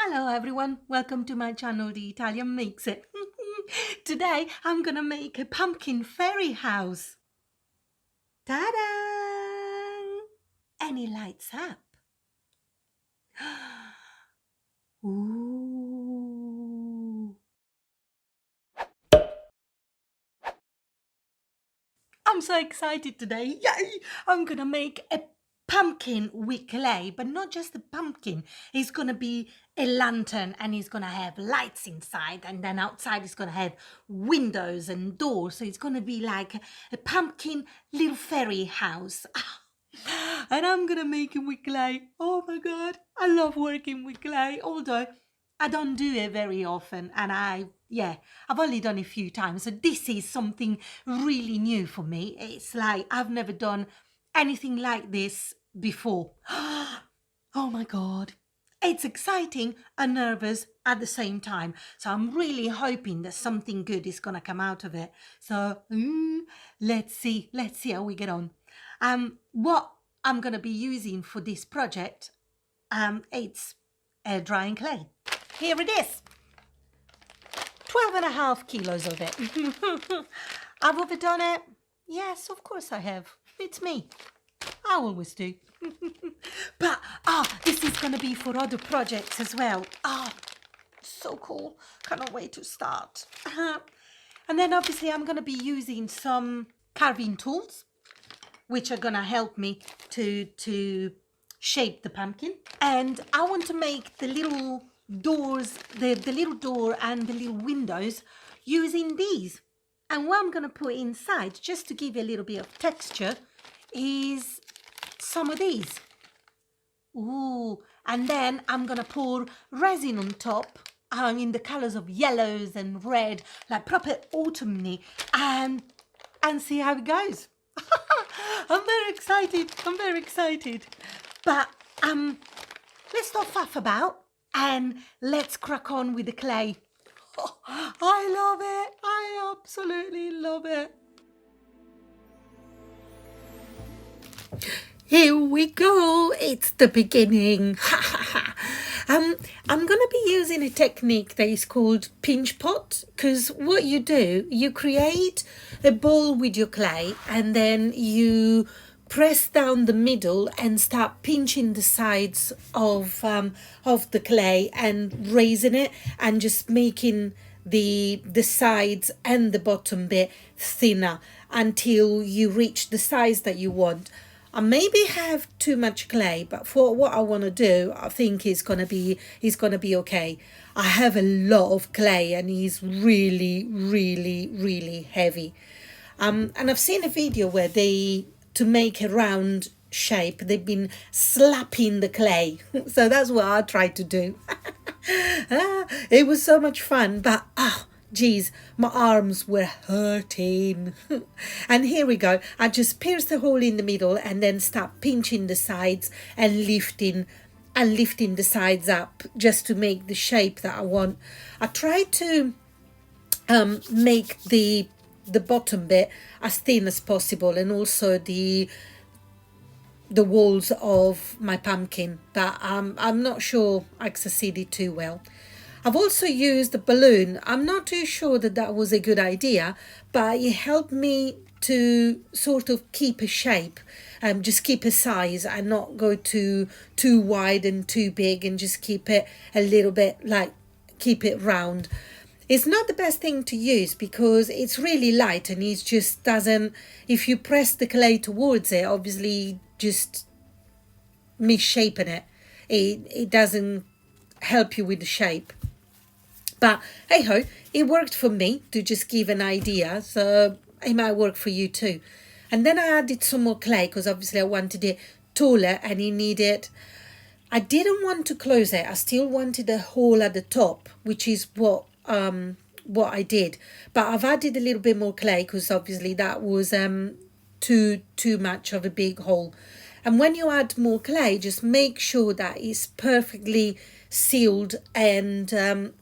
Hello everyone, welcome to my channel, The Italian Makes It. Today I'm gonna make a pumpkin fairy house. Ta-da! And it lights up. Ooh. I'm so excited today. Yay! I'm gonna make a pumpkin with clay, but not just a pumpkin. It's gonna be a lantern and it's gonna have lights inside, and then outside it's gonna have windows and doors. So it's gonna be like a pumpkin little fairy house. And I'm gonna make it with clay. Oh my god, I love working with clay, although I don't do it very often, and I've only done it a few times. So this is something really new for me. It's like I've never done anything like this before. Oh my god. It's exciting and nervous at the same time. So I'm really hoping that something good is gonna come out of it. So let's see how we get on. What I'm gonna be using for this project, it's air drying clay. Here it is. 12.5 kilos of it. I've overdone it. Yes, of course I have. It's me. I always do. But this is gonna be for other projects as well. So cool. Cannot wait to start. And then obviously I'm gonna be using some carving tools, which are gonna help me to shape the pumpkin. And I want to make the little doors, the little door and the little windows using these. And what I'm gonna put inside, just to give you a little bit of texture, is some of these. Ooh, and then I'm gonna pour resin on top in the colors of yellows and red, like proper autumny, and see how it goes. I'm very excited. I'm very excited. But let's not faff about and let's crack on with the clay. Oh, I love it. I absolutely love it. Here we go. It's the beginning. I'm going to be using a technique that is called pinch pot, because what you do, you create a ball with your clay and then you press down the middle and start pinching the sides of the clay and raising it and just making the sides and the bottom bit thinner until you reach the size that you want. I maybe have too much clay, but for what I want to do, I think it's gonna be okay. I have a lot of clay and it's really, really, really heavy. And I've seen a video where to make a round shape, they've been slapping the clay. So that's what I tried to do. It was so much fun, but geez, my arms were hurting. And here we go. I just pierce the hole in the middle and then start pinching the sides and lifting the sides up just to make the shape that I want. I try to make the bottom bit as thin as possible, and also the walls of my pumpkin, but I'm not sure I succeeded too well. I've also used a balloon. I'm not too sure that was a good idea, but it helped me to sort of keep a shape, just keep a size and not go too wide and too big, and just keep it a little bit, like keep it round. It's not the best thing to use because it's really light and it just doesn't, if you press the clay towards it, obviously just misshapen it. It doesn't help you with the shape. But hey ho, it worked for me to just give an idea, so it might work for you too. And then I added some more clay because obviously I wanted it taller and I didn't want to close it. I still wanted a hole at the top, which is what I did. But I've added a little bit more clay because obviously that was too much of a big hole. And when you add more clay, just make sure that it's perfectly sealed and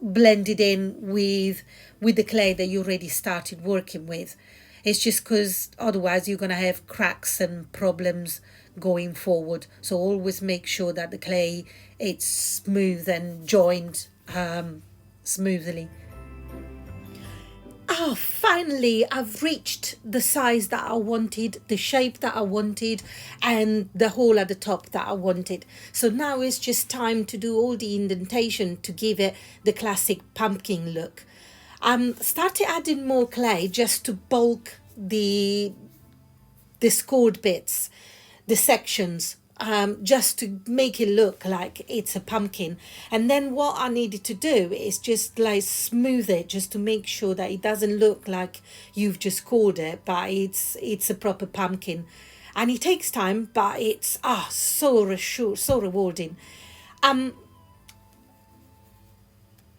blended in with the clay that you already started working with. It's just because otherwise you're going to have cracks and problems going forward. So always make sure that the clay it's smooth and joined smoothly. Oh, finally, I've reached the size that I wanted, the shape that I wanted, and the hole at the top that I wanted. So now it's just time to do all the indentation to give it the classic pumpkin look. Started adding more clay just to bulk the scored bits, the sections, just to make it look like it's a pumpkin. And then what I needed to do is just like smooth it, just to make sure that it doesn't look like you've just scored it, but it's a proper pumpkin. And it takes time, but it's so rewarding. Um,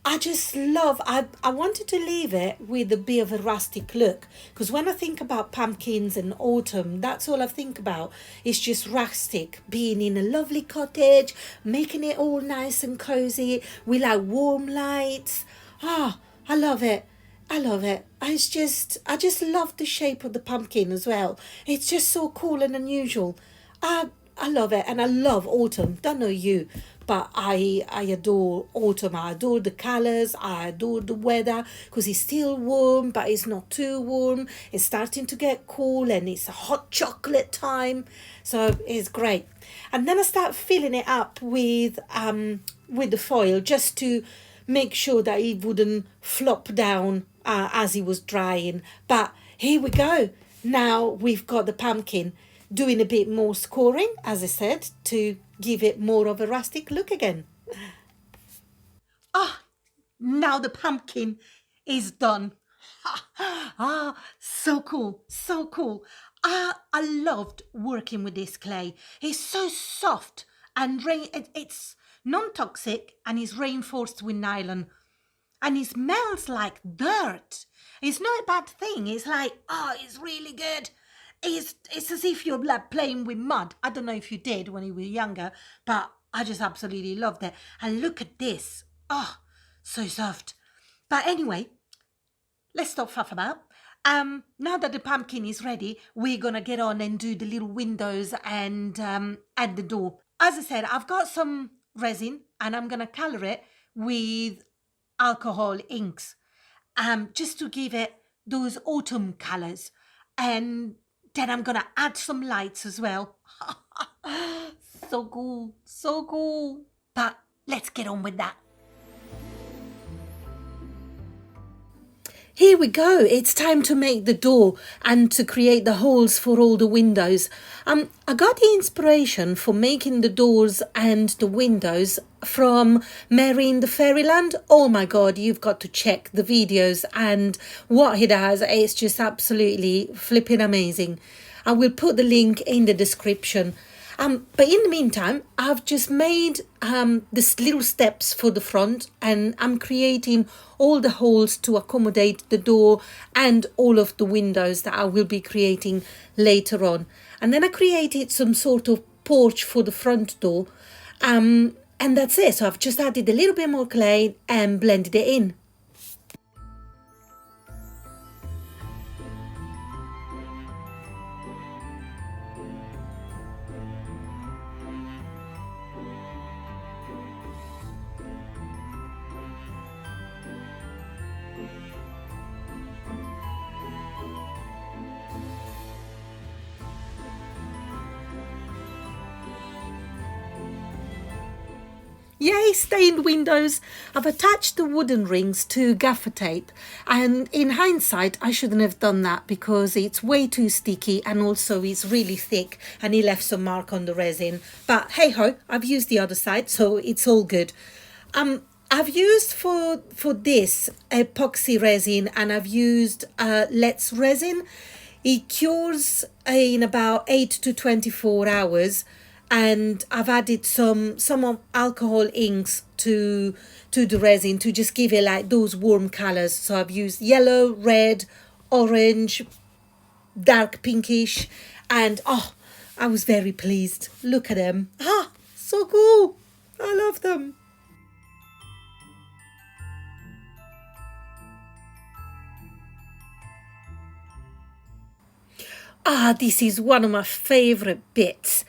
I just love, I wanted to leave it with a bit of a rustic look because when I think about pumpkins and autumn, that's all I think about. It's just rustic, being in a lovely cottage, making it all nice and cozy with like warm lights. Ah, I love it. I love it. I just love the shape of the pumpkin as well. It's just so cool and unusual. I I love it, and I love autumn. Don't know you, but I adore autumn. I adore the colors. I adore the weather because it's still warm, but it's not too warm. It's starting to get cool, and it's a hot chocolate time, so it's great. And then I start filling it up with the foil just to make sure that it wouldn't flop down as it was drying. But here we go. Now we've got the pumpkin doing a bit more scoring, as I said, to give it more of a rustic look again. Ah, now the pumpkin is done. So cool, so cool. I loved working with this clay. It's so soft and it's non-toxic and is reinforced with nylon. And it smells like dirt. It's not a bad thing. It's like, oh, it's really good. It's as if you're like playing with mud. I don't know if you did when you were younger, but I just absolutely loved it. And look at this. Oh, so soft. But anyway, let's stop faff about. Now that the pumpkin is ready, we're gonna get on and do the little windows and at the door. As I said, I've got some resin and I'm gonna color it with alcohol inks, just to give it those autumn colors. And then I'm gonna add some lights as well. So cool, so cool. But let's get on with that. Here we go. It's time to make the door and to create the holes for all the windows. I got the inspiration for making the doors and the windows from Mary in the Fairyland. Oh my God, you've got to check the videos and what he does. It's just absolutely flipping amazing. I will put the link in the description. But in the meantime, I've just made these little steps for the front, and I'm creating all the holes to accommodate the door and all of the windows that I will be creating later on. And then I created some sort of porch for the front door. And that's it. So I've just added a little bit more clay and blended it in. Yay, stained windows! I've attached the wooden rings to gaffer tape, and in hindsight I shouldn't have done that because it's way too sticky and also it's really thick and it left some mark on the resin. But hey ho, I've used the other side, so it's all good. I've used for this epoxy resin, and I've used Let's resin. It cures in about 8 to 24 hours, and I've added some of alcohol inks to the resin to just give it like those warm colors. So I've used yellow, red, orange, dark pinkish, and oh, I was very pleased. Look at them. So cool. I love them. This is one of my favorite bits.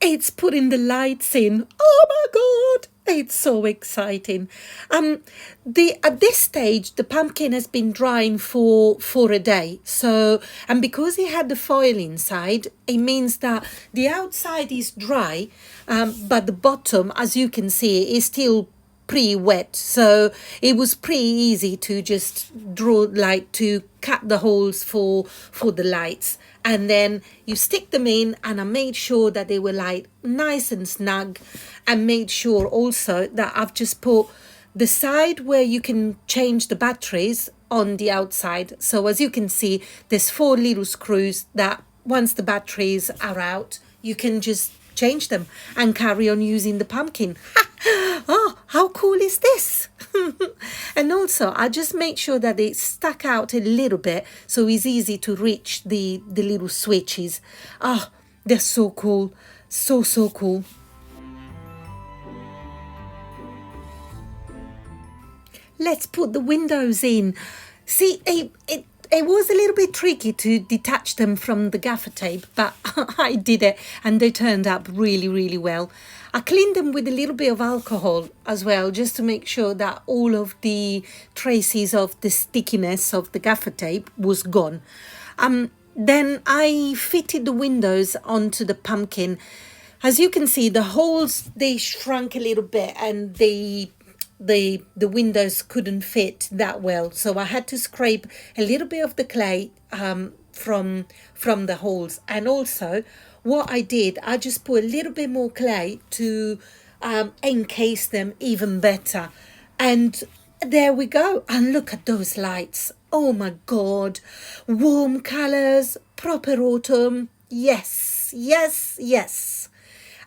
It's putting the lights in. Oh my God, it's so exciting. At this stage, the pumpkin has been drying for a day. So, and because it had the foil inside, it means that the outside is dry, but the bottom, as you can see, is still pretty wet, so it was pretty easy to just draw, like to cut the holes for the lights, and then you stick them in. And I made sure that they were like nice and snug, and made sure also that I've just put the side where you can change the batteries on the outside. So as you can see, there's 4 little screws that once the batteries are out, you can just change them and carry on using the pumpkin. Oh, how cool is this? And also I just make sure that it stuck out a little bit so it's easy to reach the little switches. Oh, they're so cool. So cool. Let's put the windows in. See, it was a little bit tricky to detach them from the gaffer tape, but I did it and they turned up really, really well. I cleaned them with a little bit of alcohol as well, just to make sure that all of the traces of the stickiness of the gaffer tape was gone. Then I fitted the windows onto the pumpkin. As you can see, the holes, they shrunk a little bit, and the windows couldn't fit that well, so I had to scrape a little bit of the clay from the holes. And also what I did, I just put a little bit more clay to encase them even better. And there we go. And look at those lights. Oh my God, warm colors, proper autumn. Yes, yes, yes.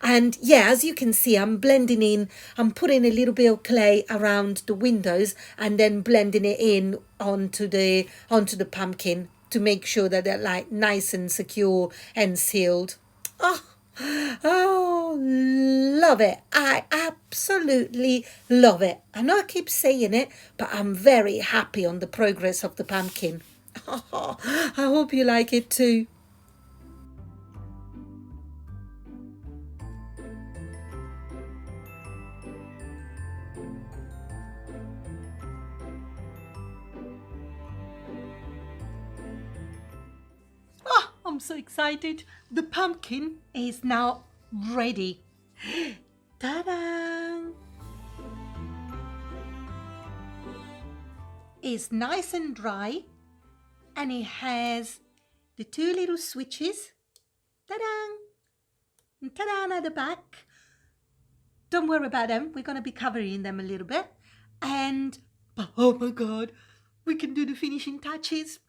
And yeah, as you can see, I'm blending in, I'm putting a little bit of clay around the windows and then blending it in onto the pumpkin to make sure that they're like nice and secure and sealed. Oh, love it. I absolutely love it. I know I keep saying it, but I'm very happy on the progress of the pumpkin. I hope you like it too. I'm so excited. The pumpkin is now ready. Ta-da! It's nice and dry, and it has the 2 little switches. Ta-da! And ta-da at the back. Don't worry about them. We're going to be covering them a little bit. And oh my God, we can do the finishing touches.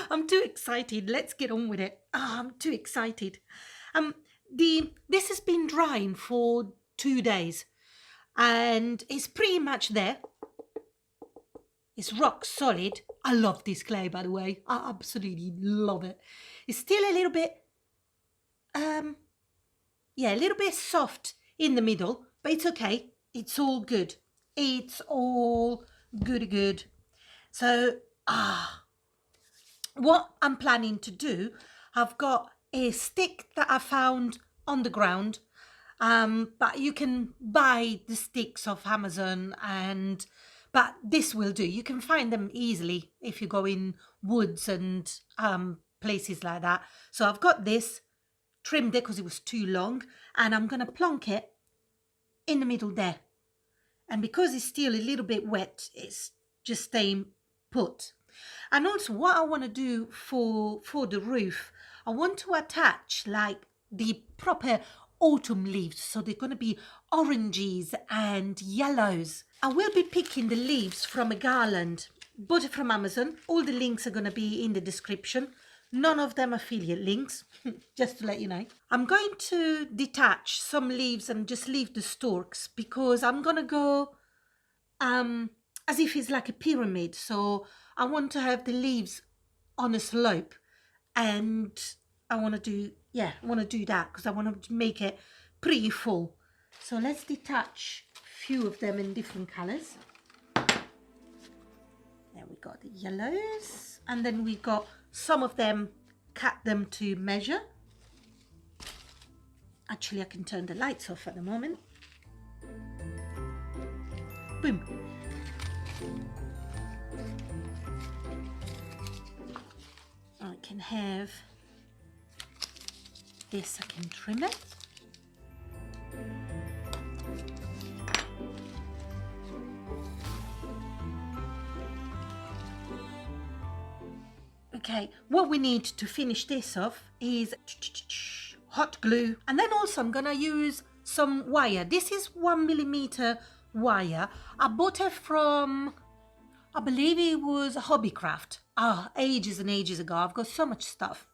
I'm too excited. Let's get on with it. I'm too excited. This has been drying for 2 days, and it's pretty much there. It's rock solid. I love this clay, by the way. I absolutely love it. It's still a little bit, a little bit soft in the middle, but it's okay. It's all good. It's all good. So, what I'm planning to do, I've got a stick that I found on the ground, but you can buy the sticks off Amazon, but this will do. You can find them easily if you go in woods and places like that. So I've got this, trimmed it because it was too long, and I'm going to plonk it in the middle there. And because it's still a little bit wet, it's just staying put. And also what I want to do for the roof, I want to attach like the proper autumn leaves. So they're going to be oranges and yellows. I will be picking the leaves from a garland, bought it from Amazon. All the links are going to be in the description. None of them affiliate links, just to let you know. I'm going to detach some leaves and just leave the stalks, because I'm going to go as if it's like a pyramid. So I want to have the leaves on a slope, and I want to do that because I want to make it pretty full. So let's detach a few of them in different colors. There we got the yellows, and then we got some of them cut them to measure. Actually, I can turn the lights off at the moment. Boom. I can have this, I can trim it. Okay, what we need to finish this off is hot glue, and then also I'm gonna use some wire. This is 1mm wire. I bought it from, I believe it was Hobbycraft. Ages and ages ago. I've got so much stuff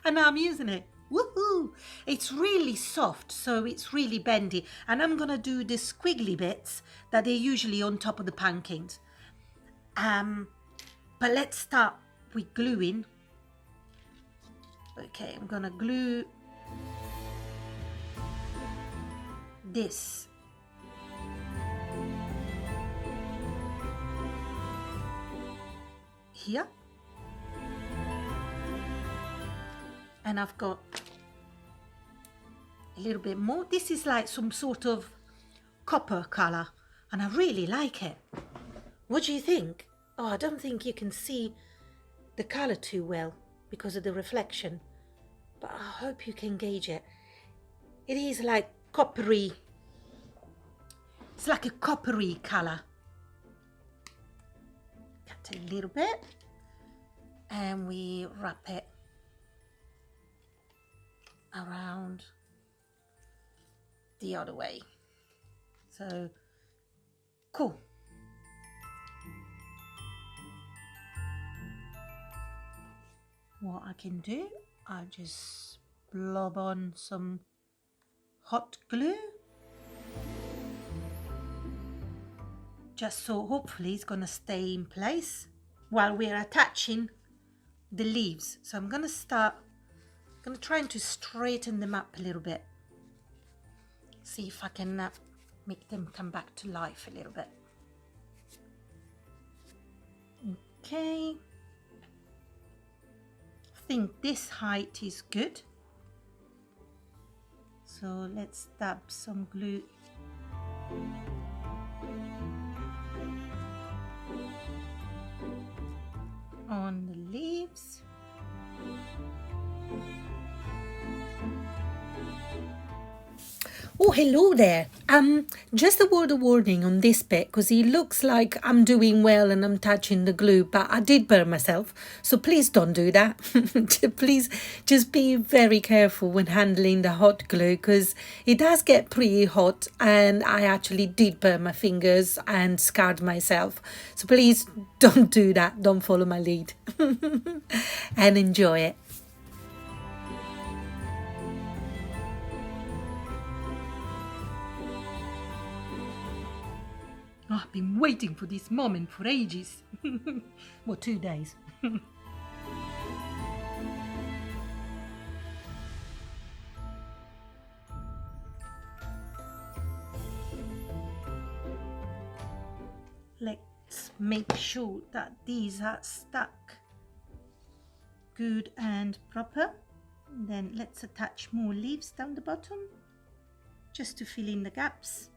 and now I'm using it. Woohoo! It's really soft, so it's really bendy, and I'm gonna do the squiggly bits that they're usually on top of the pancakes. But let's start with gluing. Okay, I'm gonna glue this. Here. And I've got a little bit more. This is like some sort of copper color, and I really like it. What do you think? Oh, I don't think you can see the color too well because of the reflection, but I hope you can gauge it. It is like coppery. It's like a coppery color. Cut a little bit and we wrap it around the other way. So cool. What I can do, I just blob on some hot glue, just so hopefully it's gonna stay in place while we're attaching the leaves. So I'm gonna try to straighten them up a little bit, see if I can make them come back to life a little bit. Okay, I think this height is good, so let's dab some glue on the leaves. Oh, hello there. Just a word of warning on this bit, because it looks like I'm doing well and I'm touching the glue, but I did burn myself. So please don't do that. Please just be very careful when handling the hot glue, because it does get pretty hot and I actually did burn my fingers and scarred myself. So please don't do that. Don't follow my lead and enjoy it. Oh, I've been waiting for this moment for ages. Well, 2 days. Let's make sure that these are stuck good and proper. Then let's attach more leaves down the bottom just to fill in the gaps.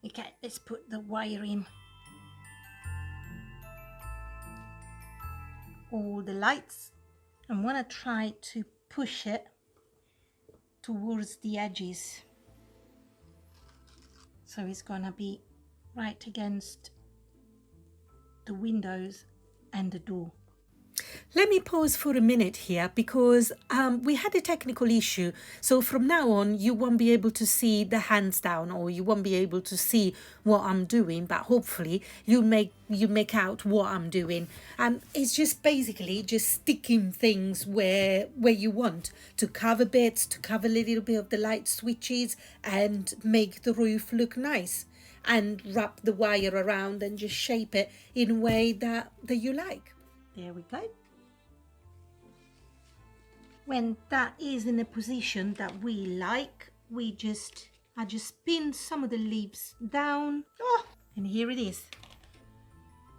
Okay, let's put the wire in. All the lights. I'm gonna try to push it towards the edges, so it's gonna be right against the windows and the door. Let me pause for a minute here, because we had a technical issue. So from now on, you won't be able to see the hands down, or you won't be able to see what I'm doing, but hopefully you make out what I'm doing. It's just basically just sticking things where you want to cover bits, to cover a little bit of the light switches and make the roof look nice, and wrap the wire around and just shape it in a way that you like. There we go. when that is in a position that we like, I just spin some of the leaves down. Oh, and here it is.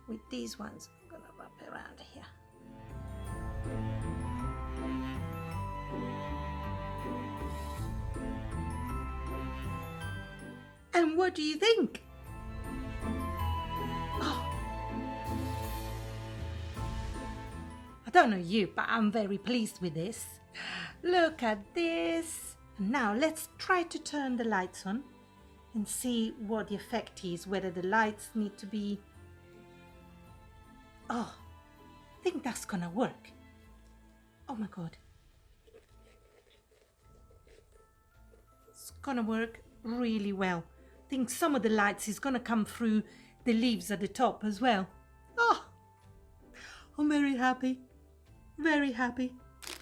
With these ones, I'm gonna wrap it around here. And what do you think? Oh, I don't know you, but I'm very pleased with this. Look at this. Now let's try to turn the lights on and see what the effect is, whether the lights need to be... Oh, I think that's gonna work. Oh my God. It's gonna work really well. I think some of the lights is gonna come through the leaves at the top as well. Oh, I'm very happy. Very happy.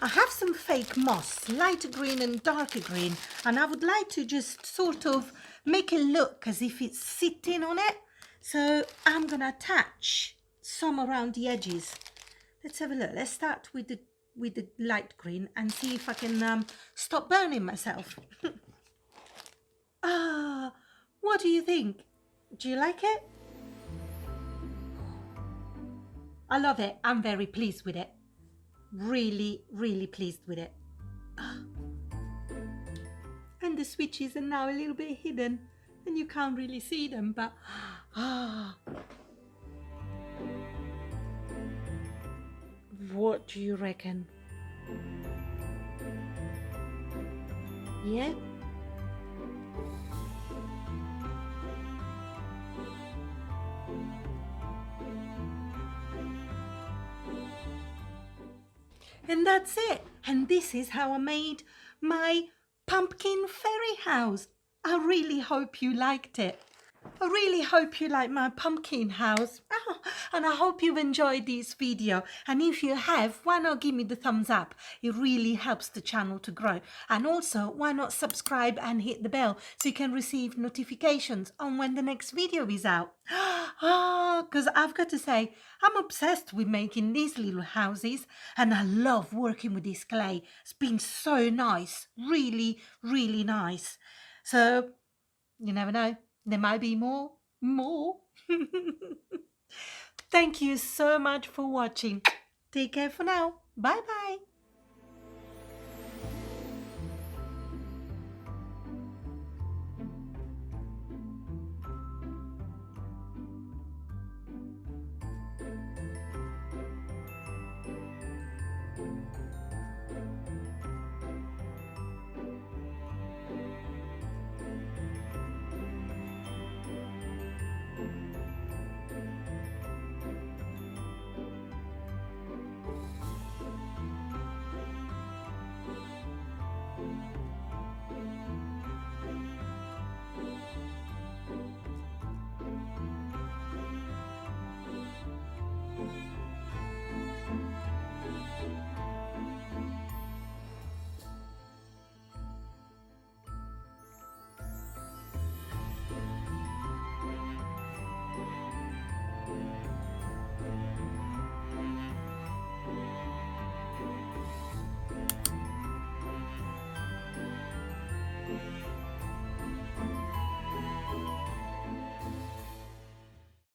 I have some fake moss, lighter green and darker green, and I would like to just sort of make it look as if it's sitting on it. So I'm gonna attach some around the edges. Let's have a look. Let's start with the light green and see if I can stop burning myself. What do you think? Do you like it? I love it. I'm very pleased with it. Really, really pleased with it. And the switches are now a little bit hidden and you can't really see them, but what do you reckon? Yeah? And that's it. And this is how I made my pumpkin fairy house. I really hope you liked it. I really hope you like my pumpkin house. And I hope you've enjoyed this video. And if you have, why not give me the thumbs up? It really helps the channel to grow. And also, why not subscribe and hit the bell so you can receive notifications on when the next video is out. Because I've got to say, I'm obsessed with making these little houses and I love working with this clay. It's been so nice, really, really nice. So, you never know, there might be more. Thank you so much for watching. Take care for now. Bye bye.